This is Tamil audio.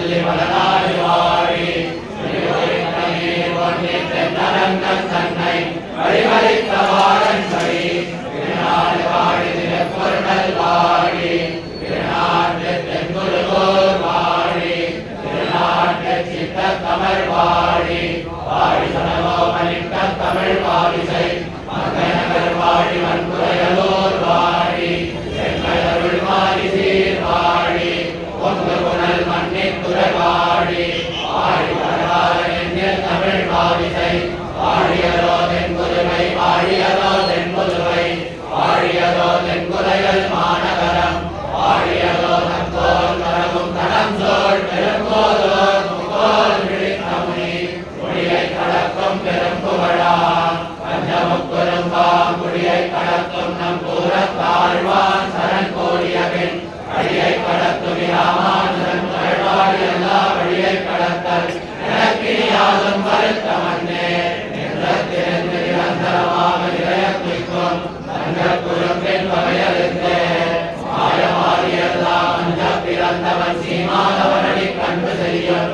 வள்ளி வளநாடு வாழி தென்னரங்கன் தன்னை வழிவழித்த வாழன் வழி திருநாடு வாழி திருப்பொருள் வாழி திருநாட்டு தென்குருகோர் வாழி திருநாட்டு சித்த தமிழ் வாழி வாழி சனகோபனிட்ட தமிழ் வாழிசை மகநகர் வாழி வன்புரையலூர் வாழி செங்கடருள் வாழி சீர் வாழி பொங்கு புனல் மண்ணித்துறை வாழி வாழி வரலாறு எண்ணில் தமிழ் வாழிசை வாழியதோ தென்புதுவை வாழியதோ தென்புதுவை வாழியதோ தென்குறைகள் மாநகரம் வாழியதோ தங்கோல் கரவும் தடம் சோழ் பெருங்கோதோர் முகோல் விழித்தமுனி குடியை கடக்கும் பெரும்புகழான் பஞ்சமுக்குறும்பாம் குடியை கடக்கும் நம் கூறத்தாழ்வான் சரண் கோடியபின் வழியை கடத்தும் ராமானுஜன் புகழ்வாடி எல்லா வழியை கடத்தல் எனக்கினியாலும் வருத்த மன்னே நின்றத்திலிருந்து நிரந்தரமாக நிலையத்திற்கும் தங்கள் குறும்பின் வகையறிந்தே மாயமாறியெல்லாம் அஞ்ச பிறந்தவன் சீமாதவனடி கண்டு செய்யும்